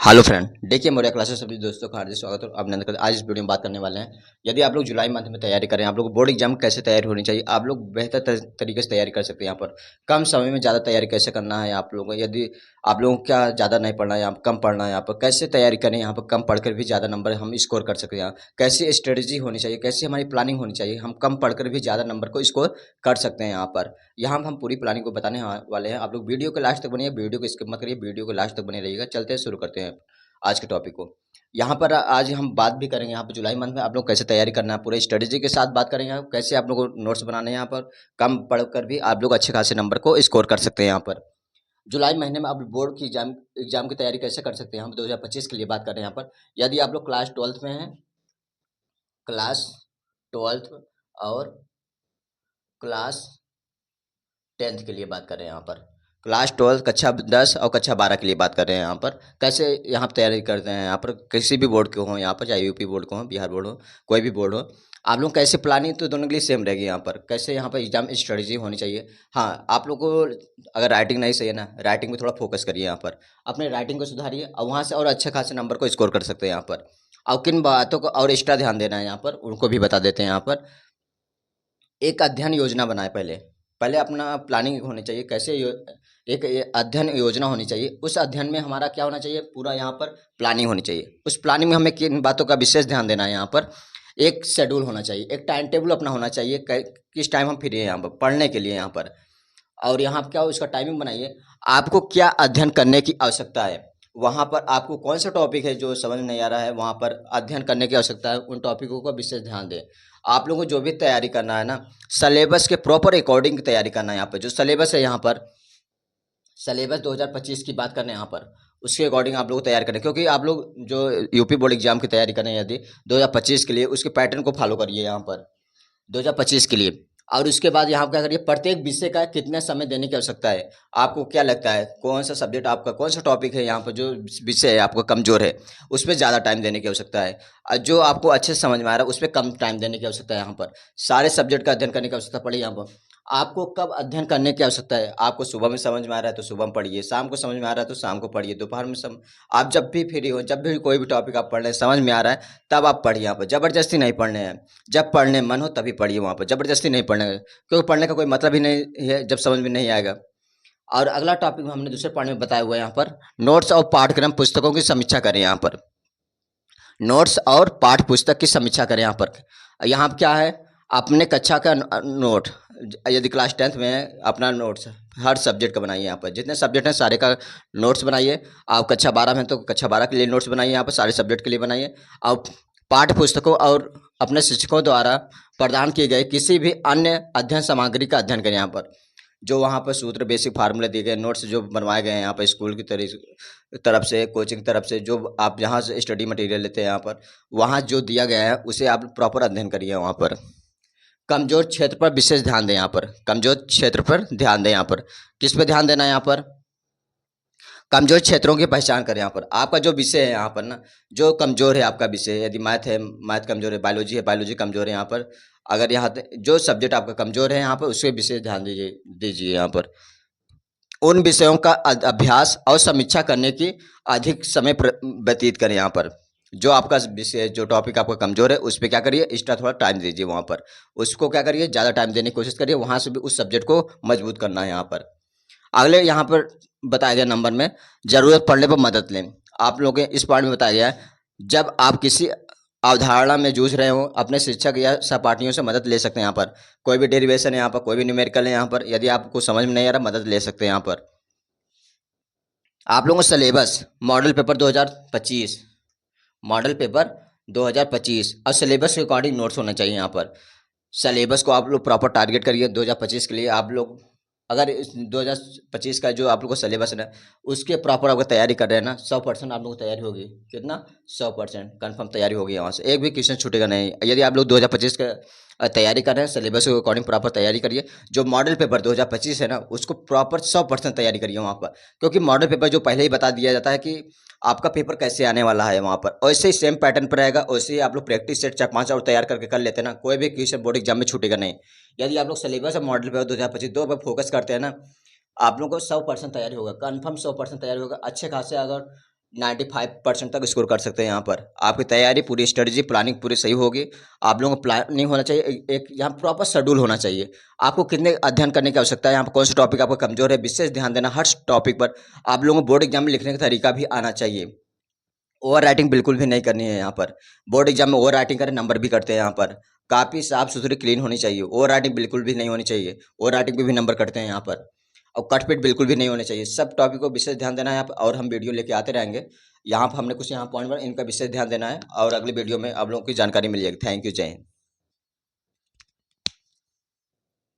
Hello friend, देखिए Moriya classes सभी दोस्तों का हार्दिक स्वागत है। अभिनंदन करते हैं। आज इस वीडियो में बात करने वाले हैं, यदि आप लोग जुलाई मंथ में तैयारी करें, आप लोग बोर्ड एग्जाम कैसे तैयारी होनी चाहिए, आप लोग बेहतर तरीके से तैयारी कर सकते हैं। यहाँ पर कम समय में ज़्यादा तैयारी कैसे करना है आप लोगों को, यदि आप लोगों को क्या ज़्यादा नहीं पढ़ना है, यहाँ पर कम पढ़ना है, यहाँ पर कैसे तैयारी करें, यहाँ पर कम पढ़कर भी ज़्यादा नंबर हम स्कोर कर सकते हैं। यहाँ कैसी स्ट्रेटजी होनी चाहिए, कैसी हमारी प्लानिंग होनी चाहिए, हम कम पढ़कर भी ज़्यादा नंबर को स्कोर कर सकते हैं। यहाँ हम पूरी प्लानिंग को बताने वाले हैं। आप लोग वीडियो को लास्ट तक बनिए, वीडियो को स्किप मत करिए, वीडियो को लास्ट तक बने रहिएगा। चलते हैं, शुरू करते हैं आज के टॉपिक को। यहाँ पर आज हम बात भी करेंगे, यहाँ पर जुलाई मंथ में आप लोग कैसे तैयारी करना है, पूरे स्ट्रेटजी के साथ बात करेंगे। कैसे आप लोग को नोट्स बनाने हैं, यहाँ पर कम पढ़कर भी आप लोग अच्छे खासे नंबर को स्कोर कर सकते हैं। यहाँ पर जुलाई महीने में आप बोर्ड की एग्जाम की तैयारी कैसे कर सकते हैं, हम 2025 के लिए बात कर रहे हैं। यहाँ पर यदि आप लोग क्लास ट्वेल्थ में हैं, क्लास ट्वेल्थ और क्लास 10th के लिए बात कर रहे हैं। यहाँ पर क्लास 12 कक्षा 10 और कक्षा 12 के लिए बात कर रहे हैं। यहाँ पर कैसे यहाँ पर तैयारी करते हैं, यहाँ पर किसी भी बोर्ड के हों, यहाँ पर चाहे यूपी बोर्ड को हो, बिहार बोर्ड हो, कोई भी बोर्ड हो, आप लोग कैसे प्लानिंग तो दोनों के लिए सेम रहेगी। यहाँ पर कैसे यहाँ पर एग्जाम स्ट्रेटजी होनी चाहिए। हाँ, आप लोग को अगर राइटिंग नहीं सही है ना, राइटिंग में थोड़ा फोकस करिए। यहाँ पर अपने राइटिंग को सुधारिए और वहाँ से और अच्छे खासे नंबर को स्कोर कर सकते हैं। यहाँ पर और किन बातों को और एक्स्ट्रा ध्यान देना है, यहाँ पर उनको भी बता देते हैं। यहाँ पर एक अध्ययन योजना बनाए, पहले पहले अपना प्लानिंग होनी चाहिए। कैसे एक अध्ययन योजना होनी चाहिए, उस अध्ययन में हमारा क्या होना चाहिए, पूरा यहाँ पर प्लानिंग होनी चाहिए। उस प्लानिंग में हमें किन बातों का विशेष ध्यान देना है। यहाँ पर एक शेड्यूल होना चाहिए, एक टाइम टेबल अपना होना चाहिए, किस टाइम हम फ्री हैं यहाँ पर पढ़ने के लिए। यहाँ पर और यहाँ पर क्या हो, उसका टाइमिंग बनाइए। आपको क्या अध्ययन करने की आवश्यकता है, वहाँ पर आपको कौन सा टॉपिक है जो समझ नहीं आ रहा है, वहाँ पर अध्ययन करने की आवश्यकता है, उन टॉपिकों का विशेष ध्यान दें। आप लोगों को जो भी तैयारी करना है ना, सिलेबस के प्रॉपर अकॉर्डिंग तैयारी करना है। यहाँ पर जो सिलेबस है, यहाँ पर सिलेबस 2025 की बात करें, यहाँ पर उसके अकॉर्डिंग आप लोग तैयार करें। क्योंकि आप लोग जो यूपी बोर्ड एग्जाम की तैयारी करें यदि 2025 के लिए, उसके पैटर्न को फॉलो करिए यहाँ पर 2025 के लिए। और उसके बाद यहाँ क्या करिए, प्रत्येक विषय का कितना समय देने की आवश्यकता है। आपको क्या लगता है कौन सा सब्जेक्ट आपका, कौन सा टॉपिक है यहाँ पर जो विषय है आपका कमजोर है, उस पर ज़्यादा टाइम देने की आवश्यकता है। और जो आपको अच्छे से समझ में आ रहा है उस पर कम टाइम देने की आवश्यकता है। यहाँ पर सारे सब्जेक्ट का अध्ययन करने की आवश्यकता पड़ी। यहाँ पर आपको कब अध्ययन करने की आवश्यकता है, आपको सुबह में समझ में आ रहा है तो सुबह में पढ़िए, शाम को समझ में आ रहा है तो शाम को पढ़िए, दोपहर में आप जब भी फ्री हो, जब भी कोई भी टॉपिक आप पढ़ रहे हैं समझ में आ रहा है तब आप पढ़िए। यहाँ पर ज़बरदस्ती नहीं पढ़ने हैं, जब पढ़ने मन हो तभी पढ़िए। वहाँ पर ज़बरदस्ती नहीं पढ़ने है, क्योंकि पढ़ने का कोई मतलब ही नहीं है जब समझ में नहीं आएगा। और अगला टॉपिक हमने दूसरे पार्ट में बताया हुआ है, यहाँ पर नोट्स और पाठ्यक्रम पुस्तकों की समीक्षा करें। यहाँ पर नोट्स और पाठ्य पुस्तक की समीक्षा करें। यहाँ पर क्या है, अपने कक्षा का नोट, यदि क्लास 10th में है, अपना नोट्स हर सब्जेक्ट का बनाइए। यहाँ पर जितने सब्जेक्ट हैं सारे का नोट्स बनाइए। आप कक्षा 12 में तो कक्षा 12 के लिए नोट्स बनाइए, यहाँ पर सारे सब्जेक्ट के लिए बनाइए। और पाठ्य पुस्तकों और अपने शिक्षकों द्वारा प्रदान किए गए किसी भी अन्य अध्ययन सामग्री का अध्ययन करें। यहाँ पर जो वहाँ पर सूत्र, बेसिक फार्मूले दिए गए, नोट्स जो बनवाए गए हैं यहाँ पर स्कूल की तरफ से, कोचिंग तरफ से, जो आप जहाँ से स्टडी मटेरियल लेते हैं, यहाँ पर वहाँ जो दिया गया है उसे आप प्रॉपर अध्ययन करिए। वहाँ पर कमजोर क्षेत्र पर विशेष ध्यान दें। यहाँ पर कमजोर क्षेत्र पर ध्यान दें। यहाँ पर किस पे ध्यान देना है, यहाँ पर कमजोर क्षेत्रों की पहचान करें। यहाँ पर आपका जो विषय है, यहाँ पर ना जो कमजोर है आपका विषय, यदि मैथ है मैथ कमजोर है, बायोलॉजी है बायोलॉजी कमजोर है, यहाँ पर अगर जो सब्जेक्ट आपका कमजोर है यहाँ पर उसके विषय ध्यान दीजिए। यहाँ पर उन विषयों का अभ्यास और समीक्षा करने की अधिक समय व्यतीत करें। यहाँ पर जो आपका विषय, जो टॉपिक आपका कमजोर है उस पर क्या करिए, एक्स्ट्रा थोड़ा टाइम दीजिए। वहाँ पर उसको क्या करिए, ज़्यादा टाइम देने की कोशिश करिए, वहाँ से भी उस सब्जेक्ट को मजबूत करना है। यहाँ पर अगले यहाँ पर बताया गया नंबर में, जरूरत पड़ने पर मदद लें। आप लोगों के इस पार्ट में बताया गया है, जब आप किसी अवधारणा में जूझ रहे हो, अपने शिक्षक या सहपाठियों से मदद ले सकते हैं। यहाँ पर कोई भी डेरिवेशन है, यहाँ पर कोई भी न्यूमेरिकल है, यहाँ पर यदि आपको समझ में नहीं आ रहा मदद ले सकते हैं। यहाँ पर आप लोगों को syllabus model paper 2025, model paper 2025 और सिलेबस के अकॉर्डिंग नोट्स होना चाहिए। यहाँ पर सिलेबस को आप लोग प्रॉपर टारगेट करिए 2025 के लिए। आप लोग अगर इस 2025 का जो आप लोग को सिलेबस है ना, उसके प्रॉपर अगर तैयारी कर रहे हैं ना, 100% आप लोग को तैयारी होगी। कितना, 100% कन्फर्म तैयारी होगी। वहाँ से एक भी क्वेश्चन छूटेगा नहीं। यदि आप लोग 2025 का तैयारी कर रहे हैं, सिलेबस के अकॉर्डिंग प्रॉपर तैयारी करिए। जो मॉडल पेपर 2025 है ना, उसको प्रॉपर 100% तैयारी करिए वहाँ पर। क्योंकि मॉडल पेपर जो पहले ही बता दिया जाता है कि आपका पेपर कैसे आने वाला है। वहाँ पर वैसे ही सेम पैटर्न पर रहेगा, वैसे ही आप लोग प्रैक्टिस सेट 4-5 और तैयार करके कर लेते हैं ना, कोई भी क्वेश्चन बोर्ड एग्जाम में छूटेगा नहीं। यदि आप लोग सिलेबस और मॉडल पेपर 2025 दो पर फोकस करते हैं ना, आप लोगों को 100% तैयारी होगा, कन्फर्म 100% तैयारी होगा। अच्छे खासे अगर 95% तक स्कोर कर सकते हैं यहाँ पर। आपकी तैयारी पूरी, स्ट्रेटजी प्लानिंग पूरी सही होगी। आप लोगों को प्लानिंग होना चाहिए, एक यहाँ प्रॉपर शेड्यूल होना चाहिए। आपको कितने अध्ययन करने की आवश्यकता है, यहाँ पर कौन सा टॉपिक आपका कमजोर है, विशेष ध्यान देना हर टॉपिक पर। आप लोगों को बोर्ड एग्जाम में लिखने का तरीका भी आना चाहिए। ओवर राइटिंग बिल्कुल भी नहीं करनी है यहाँ पर। बोर्ड एग्जाम में ओवर राइटिंग करें, नंबर भी कटते हैं यहाँ पर। काफ़ी साफ सुथरी क्लीन होनी चाहिए, ओवर राइटिंग बिल्कुल भी नहीं होनी चाहिए। ओवर राइटिंग पे भी नंबर कटते हैं यहाँ पर। और कटपीट बिल्कुल भी नहीं होने चाहिए। सब टॉपिक को विशेष ध्यान देना है यहाँ पर, और हम वीडियो लेके आते रहेंगे। यहाँ पर हमने कुछ यहाँ पॉइंट पर इनका विशेष ध्यान देना है, और अगली वीडियो में आप लोगों की जानकारी मिल जाएगी। थैंक यू, जय हिंद।